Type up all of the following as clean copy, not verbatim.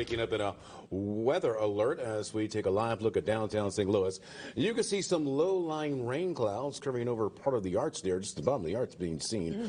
waking up in a weather alert as we take a live look at downtown St. Louis. You can see some low-lying rain clouds covering over part of the arch there, just above the arch being seen.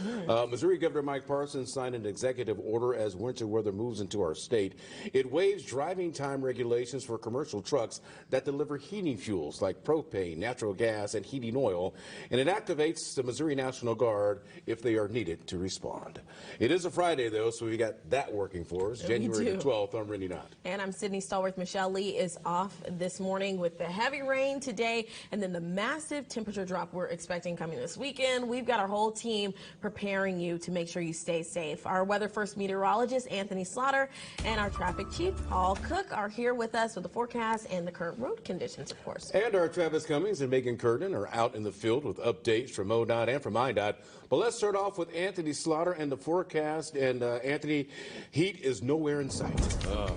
Missouri Governor Mike Parsons signed an executive order as winter weather moves into our state. It waives driving time regulations for commercial trucks that deliver heating fuels like propane, natural gas, and heating oil, and it activates the Missouri National Guard if they are needed to respond. It is a Friday, though, so we got that working for us. January the 12th, I'm Randy Knott. And I'm Sydney Stallworth. Michelle Lee is off this morning with the heavy rain today and then the massive temperature drop we're expecting coming this weekend. We've got our whole team preparing you to make sure you stay safe. Our weather first meteorologist, Anthony Slaughter, and our traffic chief, Paul Cook, are here with us with the forecast and the current road conditions, of course. And our Travis Cummings and Megan Curtin are out in the field with updates from MoDOT and from IDOT. But let's start off with Anthony Slaughter and the forecast. And Anthony, heat is nowhere in sight.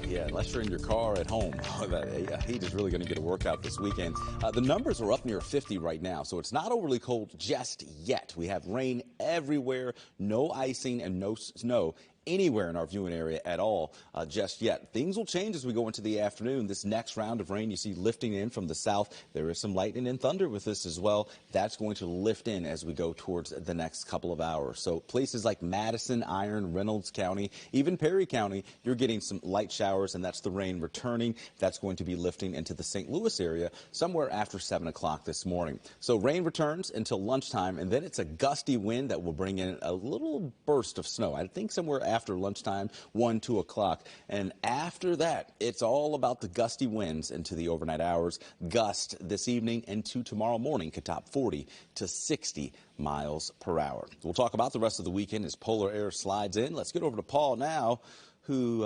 Yeah, unless you're in your car at home. That heat is really going to get a workout this weekend. The numbers are up near 50 right now, so it's not overly cold just yet. We have rain everywhere, no icing and no snow anywhere in our viewing area at all just yet. Things will change as we go into the afternoon. This next round of rain you see lifting in from the south. There is some lightning and thunder with this as well. That's going to lift in as we go towards the next couple of hours. So places like Madison, Iron, Reynolds County, even Perry County, you're getting some light showers, and that's the rain returning. That's going to be lifting into the St. Louis area somewhere after 7 o'clock this morning. So rain returns until lunchtime, and then it's a gusty wind that will bring in a little burst of snow. I think somewhere after lunchtime, 1, 2 o'clock. And after that, it's all about the gusty winds into the overnight hours. Gust this evening into tomorrow morning could top 40 to 60 miles per hour. We'll talk about the rest of the weekend as polar air slides in. Let's get over to Paul now, who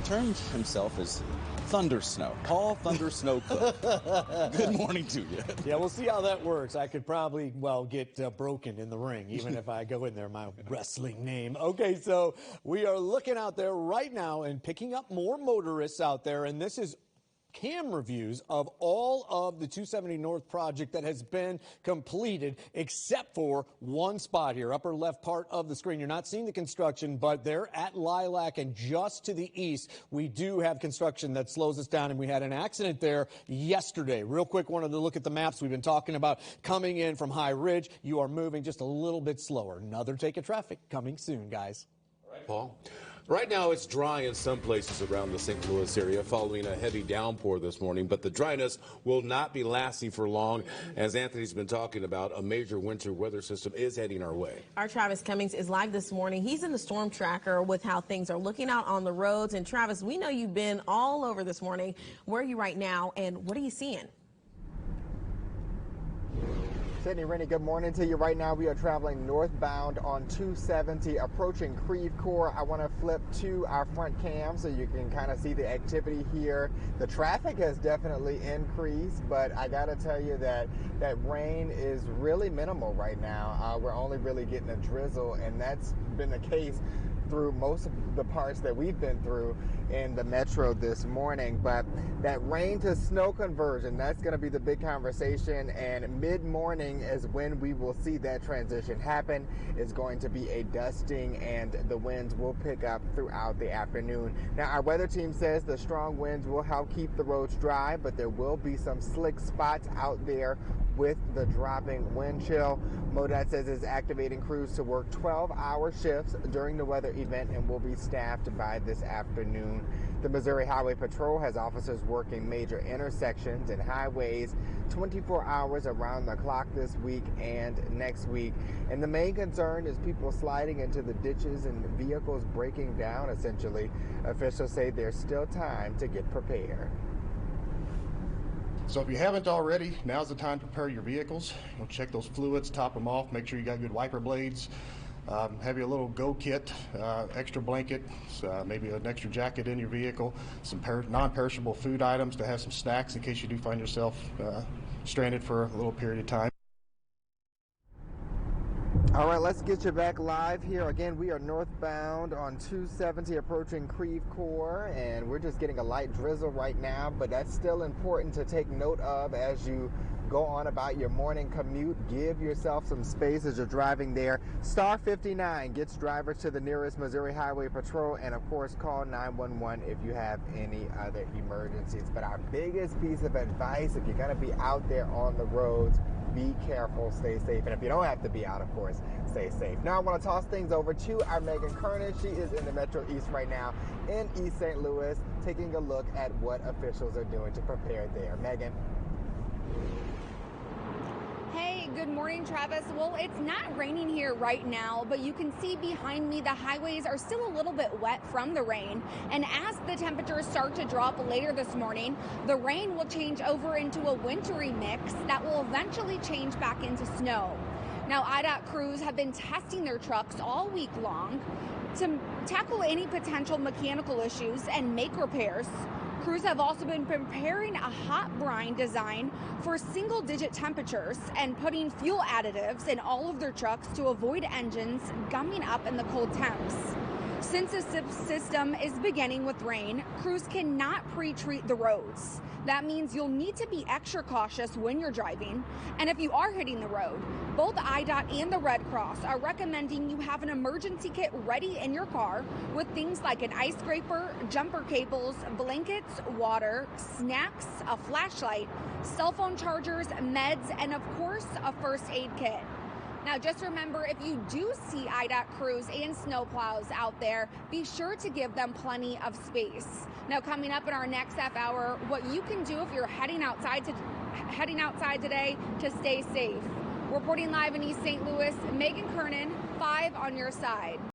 termed himself as Thunder Snow. Paul Thunder Snow Cook. Good morning to you. Yeah, we'll see how that works. I could probably, well, get broken in the ring, even if I go in there, my wrestling name. Okay, so we are looking out there right now and picking up more motorists out there, and this is camera views of all of the 270 North project that has been completed, except for one spot here, upper left part of the screen. You're not seeing the construction, but they're at Lilac, and just to the east, we do have construction that slows us down, and we had an accident there yesterday. Real quick, wanted to look at the maps. We've been talking about coming in from High Ridge. You are moving just a little bit slower. Another take of traffic coming soon, guys. All right, Paul. Right now, it's dry in some places around the St. Louis area following a heavy downpour this morning, but the dryness will not be lasting for long. As Anthony's been talking about, a major winter weather system is heading our way. Our Travis Cummings is live this morning. He's in the storm tracker with how things are looking out on the roads. And Travis, we know you've been all over this morning. Where are you right now, and what are you seeing? Sydney, Rennie, good morning to you. Right now we are traveling northbound on 270 approaching Creve Coeur. I want to flip to our front cam so you can kind of see the activity here. The traffic has definitely increased, but I got to tell you that rain is really minimal right now. We're only really getting a drizzle, and that's been the case through most of the parts that we've been through in the metro this morning. But that rain to snow conversion, that's going to be the big conversation, and mid-morning is when we will see that transition happen. It's going to be a dusting, and the winds will pick up throughout the afternoon. Now, our weather team says the strong winds will help keep the roads dry, but there will be some slick spots out there with the dropping wind chill. MoDOT says it's activating crews to work 12-hour shifts during the weather event and will be staffed by this afternoon. The Missouri Highway Patrol has officers working major intersections and highways 24 hours around the clock this week and next week. And the main concern is people sliding into the ditches and vehicles breaking down, essentially. Officials say there's still time to get prepared. So if you haven't already, now's the time to prepare your vehicles. You'll check those fluids, top them off, make sure you got good wiper blades. Have your little go kit, extra blanket, maybe an extra jacket in your vehicle, some non-perishable food items to have some snacks in case you do find yourself stranded for a little period of time. All right, let's get you back live here. Again, we are northbound on 270 approaching Creve Coeur, and we're just getting a light drizzle right now, but that's still important to take note of as you go on about your morning commute. Give yourself some space as you're driving there. Star 59 gets drivers to the nearest Missouri Highway Patrol, and of course call 911 if you have any other emergencies. But our biggest piece of advice, if you're going to be out there on the roads, be careful, stay safe, and if you don't have to be out, of course, stay safe. Now I want to toss things over to our Megan Kernan. She is in the Metro East right now in East St. Louis, taking a look at what officials are doing to prepare there. Megan. Hey, good morning, Travis. Well, it's not raining here right now, but you can see behind me the highways are still a little bit wet from the rain. And as the temperatures start to drop later this morning, the rain will change over into a wintry mix that will eventually change back into snow. Now, IDOT crews have been testing their trucks all week long to tackle any potential mechanical issues and make repairs. Crews have also been preparing a hot brine design for single-digit temperatures and putting fuel additives in all of their trucks to avoid engines gumming up in the cold temps. Since the system is beginning with rain, crews cannot pre-treat the roads. That means you'll need to be extra cautious when you're driving. And if you are hitting the road, both IDOT and the Red Cross are recommending you have an emergency kit ready in your car with things like an ice scraper, jumper cables, blankets, water, snacks, a flashlight, cell phone chargers, meds, and of course, a first aid kit. Now, just remember, if you do see IDOT crews and snowplows out there, be sure to give them plenty of space. Now, coming up in our next half hour, what you can do if you're heading outside today to stay safe. Reporting live in East St. Louis, Megan Kernan, 5 on your side.